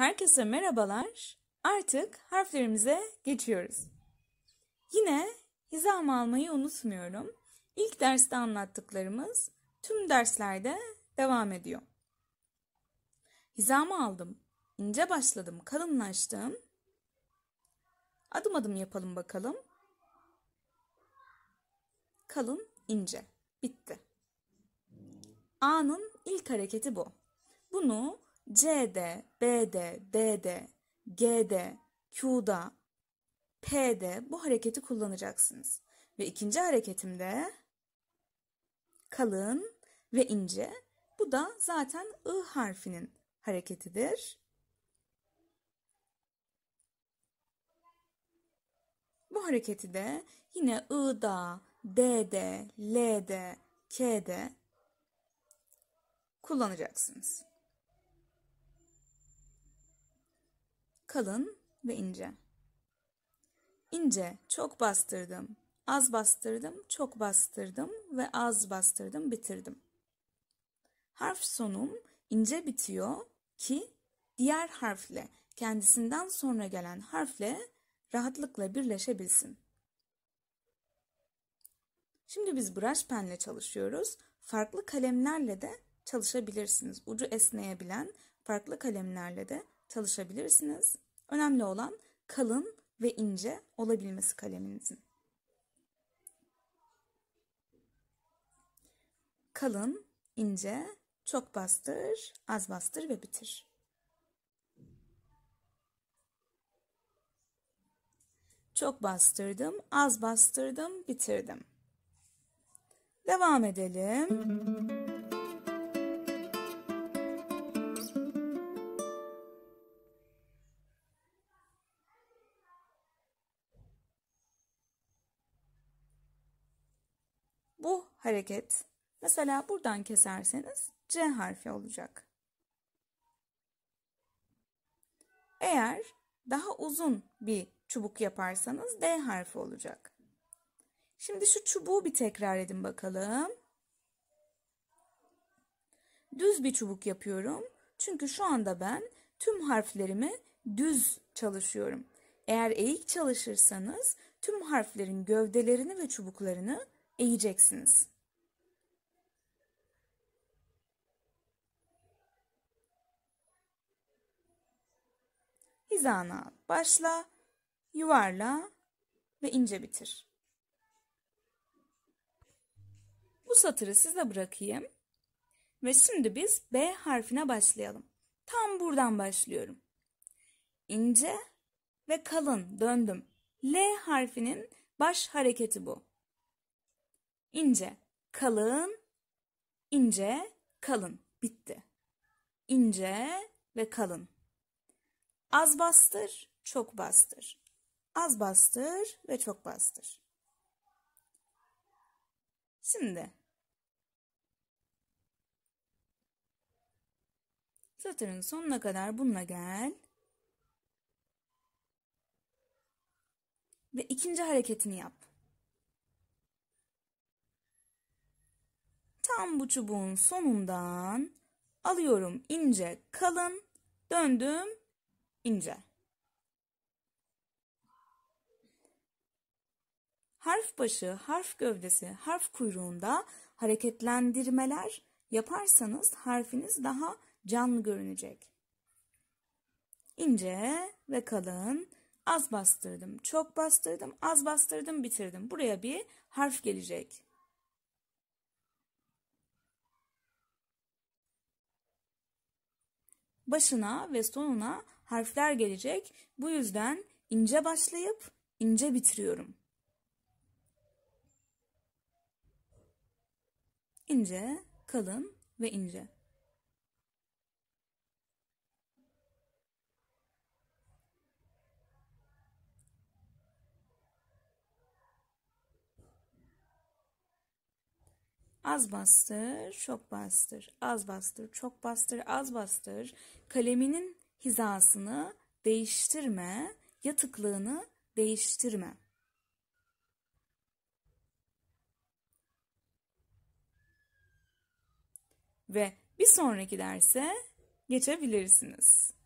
Herkese merhabalar. Artık harflerimize geçiyoruz. Yine hizamı almayı unutmuyorum. İlk derste anlattıklarımız tüm derslerde devam ediyor. Hizamı aldım, ince başladım, kalınlaştım. Adım adım yapalım bakalım. Kalın, ince. Bitti. A'nın ilk hareketi bu. Bunu C'de, B'de, D'de, G'de, Q'da, P'de bu hareketi kullanacaksınız. Ve ikinci hareketimde kalın ve ince. Bu da zaten I harfinin hareketidir. Bu hareketi de yine I'da, D'de, L'de, K'de kullanacaksınız. Kalın ve ince. İnce, çok bastırdım, az bastırdım, çok bastırdım ve az bastırdım, bitirdim. Harf sonum ince bitiyor ki diğer harfle, kendisinden sonra gelen harfle rahatlıkla birleşebilsin. Şimdi biz brush penle çalışıyoruz. Farklı kalemlerle de çalışabilirsiniz. Ucu esneyebilen farklı kalemlerle de çalışabilirsiniz. Önemli olan kalın ve ince olabilmesi kaleminizin. Kalın, ince, çok bastır, az bastır ve bitir. Çok bastırdım, az bastırdım, bitirdim. Devam edelim. Bu hareket, mesela buradan keserseniz C harfi olacak. Eğer daha uzun bir çubuk yaparsanız D harfi olacak. Şimdi şu çubuğu bir tekrar edin bakalım. Düz bir çubuk yapıyorum. Çünkü şu anda ben tüm harflerimi düz çalışıyorum. Eğer eğik çalışırsanız tüm harflerin gövdelerini ve çubuklarını eğeceksiniz. Hizana başla, yuvarla ve ince bitir. Bu satırı size bırakayım. Ve şimdi biz B harfine başlayalım. Tam buradan başlıyorum. İnce ve kalın döndüm. L harfinin baş hareketi bu. İnce, kalın, ince, kalın. Bitti. İnce ve kalın. Az bastır, çok bastır. Az bastır ve çok bastır. Şimdi satırın sonuna kadar bununla gel. Ve ikinci hareketini yap. Tam bu çubuğun sonundan alıyorum ince, kalın, döndüm, ince. Harf başı, harf gövdesi, harf kuyruğunda hareketlendirmeler yaparsanız harfiniz daha canlı görünecek. İnce ve kalın, az bastırdım, çok bastırdım, az bastırdım, bitirdim. Buraya bir harf gelecek. Başına ve sonuna harfler gelecek. Bu yüzden ince başlayıp ince bitiriyorum. İnce, kalın ve ince. Az bastır, çok bastır, az bastır, çok bastır, az bastır. Kaleminin hizasını değiştirme, yatıklığını değiştirme. Ve bir sonraki derse geçebilirsiniz.